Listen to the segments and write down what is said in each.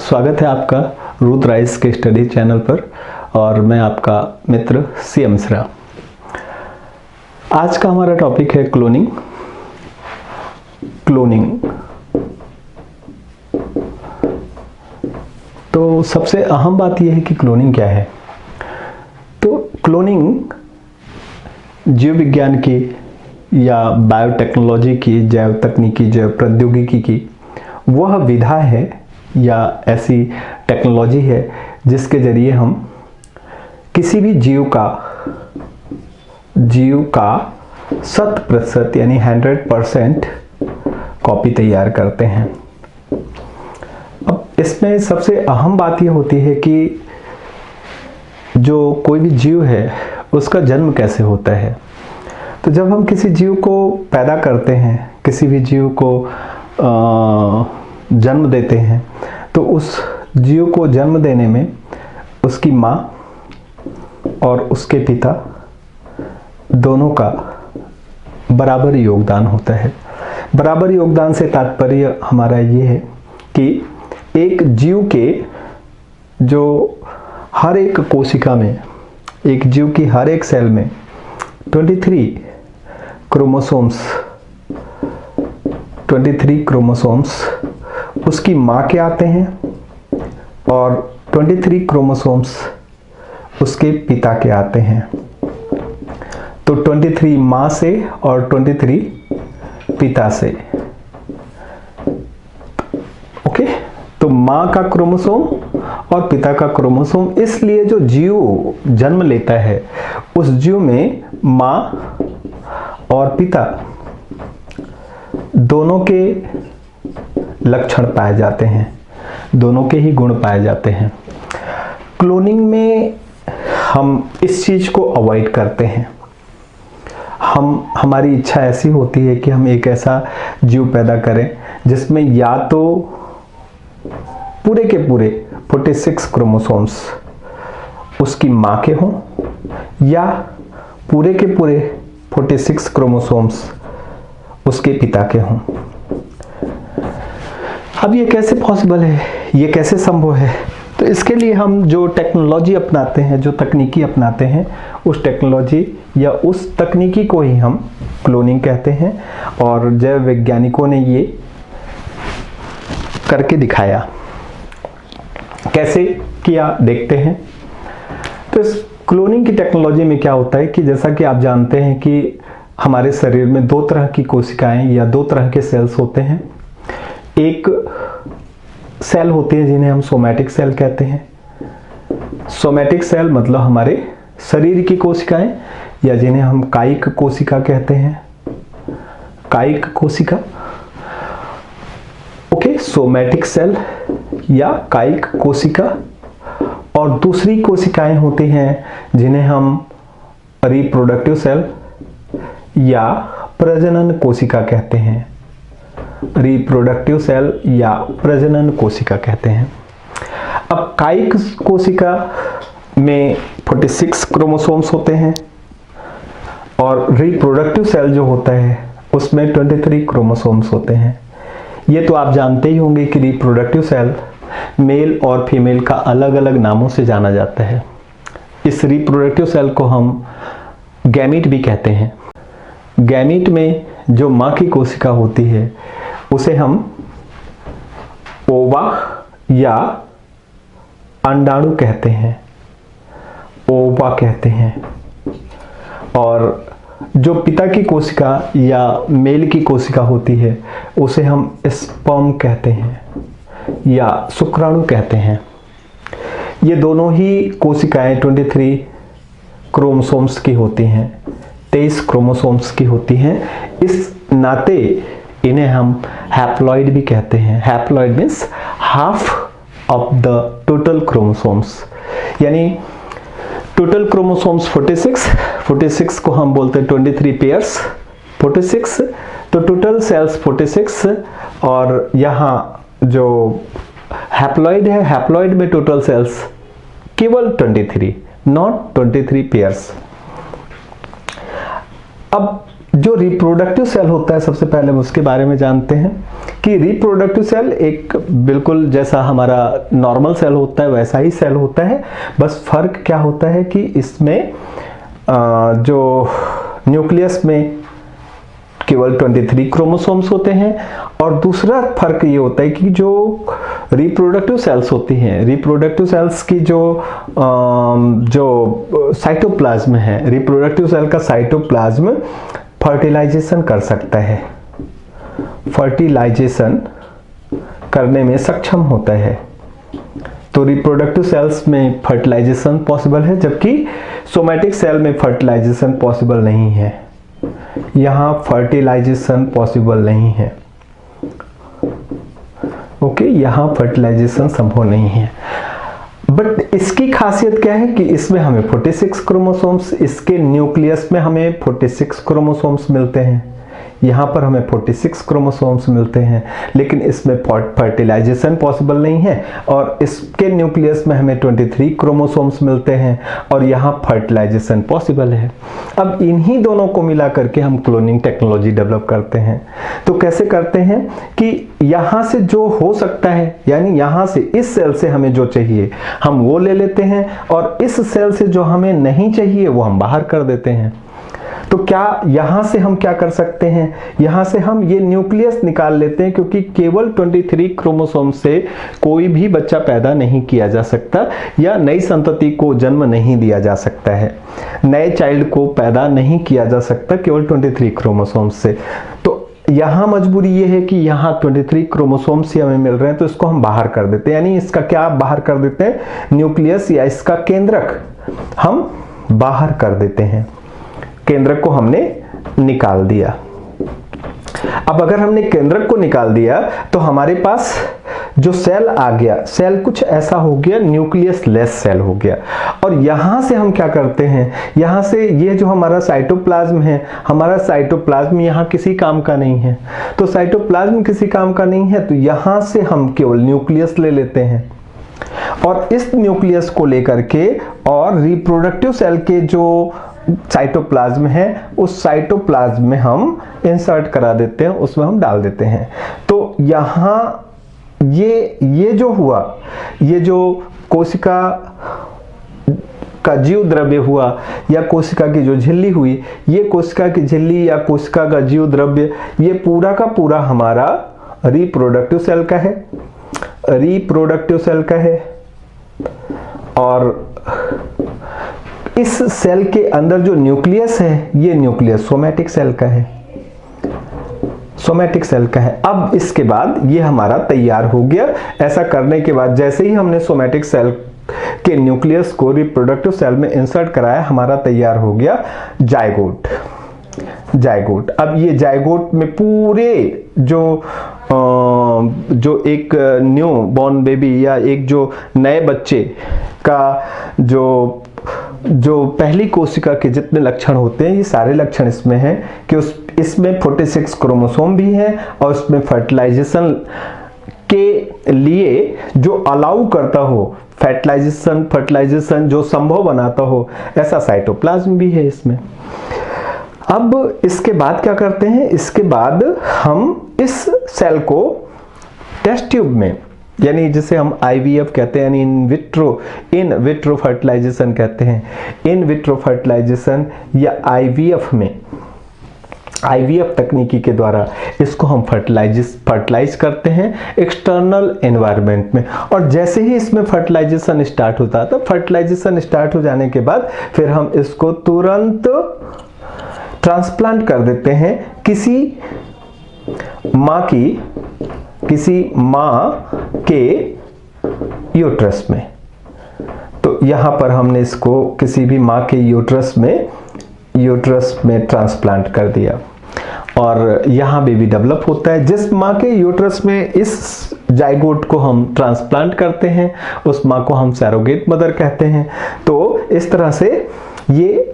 स्वागत है आपका रूथ राइस के स्टडी चैनल पर और मैं आपका मित्र सी मिश्रा। आज का हमारा टॉपिक है क्लोनिंग। तो सबसे अहम बात यह है कि क्लोनिंग क्या है। तो क्लोनिंग जीव विज्ञान की या बायोटेक्नोलॉजी की, जैव तकनीकी, जैव प्रौद्योगिकी की वह विधा है या ऐसी टेक्नोलॉजी है जिसके जरिए हम किसी भी जीव का 100% यानी 100% कॉपी तैयार करते हैं। अब इसमें सबसे अहम बात यह होती है कि जो कोई भी जीव है उसका जन्म कैसे होता है। तो जब हम किसी जीव को पैदा करते हैं, किसी भी जीव को जन्म देते हैं, तो उस जीव को जन्म देने में उसकी माँ और उसके पिता दोनों का बराबर योगदान होता है। बराबर योगदान से तात्पर्य हमारा ये है कि एक जीव के जो हर एक कोशिका में, एक जीव की हर एक सेल में 23 क्रोमोसोम्स उसकी माँ के आते हैं और 23 क्रोमोसोम्स उसके पिता के आते हैं। तो 23 माँ से और 23 पिता से। ओके, तो माँ का क्रोमोसोम और पिता का क्रोमोसोम, इसलिए जो जीव जन्म लेता है उस जीव में माँ और पिता दोनों के लक्षण पाए जाते हैं, दोनों के ही गुण पाए जाते हैं। क्लोनिंग में हम इस चीज को अवॉइड करते हैं। हमारी इच्छा ऐसी होती है कि हम एक ऐसा जीव पैदा करें जिसमें या तो पूरे के पूरे 46 क्रोमोसोम्स उसकी माँ के हों या पूरे के पूरे 46 क्रोमोसोम्स उसके पिता के हों। अब ये कैसे पॉसिबल है, ये कैसे संभव है? तो इसके लिए हम जो टेक्नोलॉजी अपनाते हैं, जो तकनीकी अपनाते हैं, उस टेक्नोलॉजी या उस तकनीकी को ही हम क्लोनिंग कहते हैं। और जैव वैज्ञानिकों ने ये करके दिखाया। कैसे किया देखते हैं। तो इस क्लोनिंग की टेक्नोलॉजी में क्या होता है कि जैसा कि आप जानते हैं कि हमारे शरीर में दो तरह की कोशिकाएं या दो तरह के सेल्स होते हैं। एक सेल होती है जिन्हें हम सोमैटिक सेल कहते हैं। सोमैटिक सेल मतलब हमारे शरीर की कोशिकाएं, या जिन्हें हम कायिक कोशिका कहते हैं। कायिक कोशिका, ओके, सोमैटिक सेल या कायिक कोशिका। और दूसरी कोशिकाएं होती हैं जिन्हें हम रिप्रोडक्टिव सेल या प्रजनन कोशिका कहते हैं। रिप्रोडक्टिव सेल या प्रजनन कोशिका कहते हैं। अब कायिक कोशिका में 46 क्रोमोसोम्स होते हैं और रिप्रोडक्टिव सेल जो होता है उसमें 23 क्रोमोसोम्स होते हैं। ये तो आप जानते ही होंगे कि रिप्रोडक्टिव सेल मेल और फीमेल का अलग अलग नामों से जाना जाता है। इस रिप्रोडक्टिव सेल को हम गैमीट भी कहते हैं। गैमीट में जो माँ की कोशिका होती है उसे हम ओवा या अंडाणु कहते हैं, ओवा कहते हैं। और जो पिता की कोशिका या मेल की कोशिका होती है उसे हम स्पर्म कहते हैं या शुक्राणु कहते हैं। ये दोनों ही कोशिकाएं 23 क्रोमोसोम्स की होती हैं, 23 क्रोमोसोम्स की होती हैं। इस नाते इन्हें हम हैप्लॉइड भी कहते हैं। Haploid means half of the total chromosomes, यानी टोटल क्रोमोसोम्स 46 को हम बोलते हैं 23 पेयर्स 46, तो टोटल सेल्स 46। और यहाँ जो हैप्लॉइड है, हैप्लॉइड में टोटल सेल्स केवल 23, नॉट 23 पेयर्स। अब जो रिप्रोडक्टिव सेल होता है, सबसे पहले हम उसके बारे में जानते हैं कि रिप्रोडक्टिव सेल एक बिल्कुल जैसा हमारा नॉर्मल सेल होता है वैसा ही सेल होता है। बस फर्क क्या होता है कि इसमें जो न्यूक्लियस में केवल 23 क्रोमोसोम्स होते हैं, और दूसरा फर्क ये होता है कि जो रिप्रोडक्टिव सेल्स होती हैं, रिप्रोडक्टिव सेल्स की जो साइटोप्लाज्म है, रिप्रोडक्टिव सेल का साइटोप्लाज्म फर्टिलाइजेशन कर सकता है, फर्टिलाइजेशन करने में सक्षम होता है। तो रिप्रोडक्टिव सेल्स में फर्टिलाइजेशन पॉसिबल है, जबकि सोमैटिक सेल में फर्टिलाइजेशन पॉसिबल नहीं है। यहाँ फर्टिलाइजेशन पॉसिबल नहीं है। ओके, यहाँ फर्टिलाइजेशन संभव नहीं है। बट इसकी खासियत क्या है कि इसमें हमें 46 क्रोमोसोम्स, इसके न्यूक्लियस में हमें 46 क्रोमोसोम्स मिलते हैं, यहाँ पर हमें 46 क्रोमोसोम्स मिलते हैं, लेकिन इसमें फर्टिलाइजेशन पॉसिबल नहीं है। और इसके न्यूक्लियस में हमें 23 क्रोमोसोम्स मिलते हैं और यहाँ फर्टिलाइजेशन पॉसिबल है। अब इन्हीं दोनों को मिला करके हम क्लोनिंग टेक्नोलॉजी डेवलप करते हैं। तो कैसे करते हैं कि यहाँ से जो हो सकता है, यानी यहाँ से इस सेल से हमें जो चाहिए हम वो ले लेते हैं, और इस सेल से जो हमें नहीं चाहिए वो हम बाहर कर देते हैं। तो क्या यहां से हम क्या कर सकते हैं, यहां से हम ये न्यूक्लियस निकाल लेते हैं, क्योंकि केवल 23 क्रोमोसोम से कोई भी बच्चा पैदा नहीं किया जा सकता, या नई संतति को जन्म नहीं दिया जा सकता है, नए चाइल्ड को पैदा नहीं किया जा सकता केवल 23 क्रोमोसोम से। तो यहाँ मजबूरी ये है कि यहाँ 23 क्रोमोसोम्स ही हमें मिल रहे हैं, तो इसको हम बाहर कर देते हैं। यानी इसका क्या बाहर कर देते हैं, न्यूक्लियस या इसका केंद्रक हम बाहर कर देते हैं, केंद्रक को हमने निकाल दिया। अब अगर हमने केंद्रक को निकाल दिया तो हमारे पास जो सेल आ गया, सेल कुछ ऐसा हो गया, न्यूक्लियस लेस सेल हो गया। और यहां से हम क्या करते हैं, यहां से ये जो हमारा साइटोप्लाज्म है, हमारा साइटोप्लाज्म यहां किसी काम का नहीं है। तो साइटोप्लाज्म किसी काम का नहीं है, तो यहां से हम केवल न्यूक्लियस ले लेते हैं, और इस न्यूक्लियस को लेकर के और रिप्रोडक्टिव सेल के जो साइटोप्लाज्म है उस साइटोप्लाज्म में हम इंसर्ट करा देते हैं, उसमें हम डाल देते हैं। तो यहाँ ये जो हुआ, ये जो कोशिका का जीव द्रव्य हुआ या कोशिका की जो झिल्ली हुई, ये कोशिका की झिल्ली या कोशिका का जीव द्रव्य, ये पूरा का पूरा हमारा रिप्रोडक्टिव सेल का है, रिप्रोडक्टिव सेल का है। और इस सेल के अंदर जो न्यूक्लियस है, ये न्यूक्लियस सोमैटिक सेल का है, सोमैटिक सेल का है। अब इसके बाद ये हमारा तैयार हो गया। ऐसा करने के बाद जैसे ही हमने सोमैटिक सेल के न्यूक्लियस को रिप्रोडक्टिव सेल में इंसर्ट कराया, हमारा तैयार हो गया जायगोट। जायगोट, अब ये जायगोट में पूरे जो एक न्यू बॉर्न बेबी या एक जो नए बच्चे का जो पहली कोशिका के जितने लक्षण होते हैं, ये सारे लक्षण इसमें हैं कि इसमें 46 क्रोमोसोम भी हैं, और इसमें फर्टिलाइजेशन के लिए जो अलाउ करता हो, फर्टिलाइजेशन जो संभव बनाता हो, ऐसा साइटोप्लाज्म भी है इसमें। अब इसके बाद क्या करते हैं, इसके बाद हम इस सेल को टेस्ट ट्यूब में, यानी जिसे हम IVF कहते हैं, यानी इन विट्रो फर्टिलाइजेशन कहते हैं, इन विट्रो फर्टिलाइजेशन या IVF तकनीकी के द्वारा इसको हम फर्टिलाइज करते हैं एक्सटर्नल एनवायरनमेंट में। और जैसे ही इसमें फर्टिलाइजेशन स्टार्ट होता है, तो फर्टिलाइजेशन स्टार्ट हो जाने के बाद फिर हम इसको तुरंत ट्रांसप्लांट कर देते हैं किसी माँ के यूट्रस में। तो यहाँ पर हमने इसको किसी भी माँ के यूट्रस में ट्रांसप्लांट कर दिया, और यहाँ बेबी डेवलप होता है। जिस माँ के यूट्रस में इस जाइगोट को हम ट्रांसप्लांट करते हैं, उस माँ को हम सैरोगेट मदर कहते हैं। तो इस तरह से ये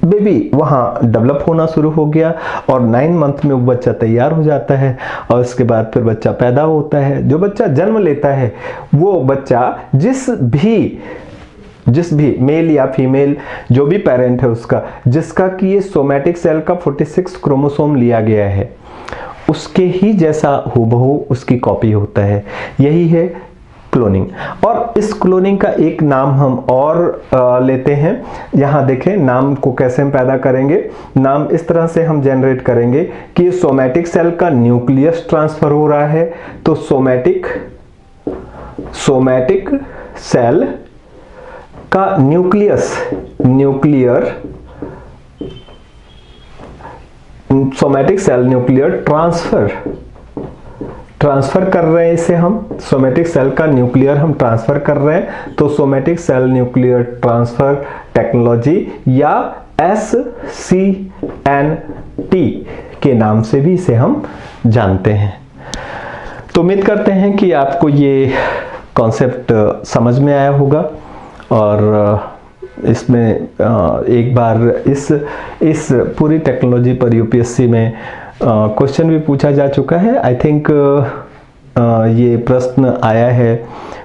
बेबी वहाँ डेवलप होना शुरू हो गया, और 9 मंथ में वो बच्चा तैयार हो जाता है, और उसके बाद फिर बच्चा पैदा होता है। जो बच्चा जन्म लेता है, वो बच्चा जिस भी जिस भी मेल या फीमेल जो भी पेरेंट है उसका, जिसका कि ये सोमैटिक सेल का 46 क्रोमोसोम लिया गया है, उसके ही जैसा हूबहू उसकी कॉपी होता है। यही है क्लोनिंग। और इस क्लोनिंग का एक नाम हम और लेते हैं। यहाँ देखें नाम को कैसे हम पैदा करेंगे। नाम इस तरह से हम जनरेट करेंगे कि सोमैटिक सेल का न्यूक्लियस ट्रांसफर हो रहा है, तो सोमैटिक सेल का सोमैटिक सेल न्यूक्लियर ट्रांसफर कर रहे हैं इसे हम, सोमैटिक सेल का न्यूक्लियर हम ट्रांसफर कर रहे हैं, तो somatic cell nuclear transfer technology या SCNT के नाम से भी इसे हम जानते हैं। तो उम्मीद करते हैं कि आपको ये कॉन्सेप्ट समझ में आया होगा और इसमें एक बार इस पूरी टेक्नोलॉजी पर यूपीएससी में क्वेश्चन भी पूछा जा चुका है। आई थिंक ये प्रश्न आया है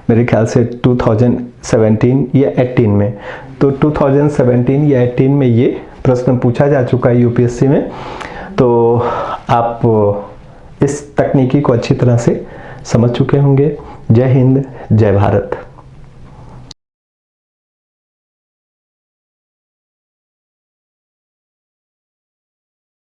मेरे ख्याल से 2017 या 18 में, तो 2017 या 18 में ये प्रश्न पूछा जा चुका है यूपीएससी में। तो आप इस तकनीकी को अच्छी तरह से समझ चुके होंगे। जय हिंद, जय भारत।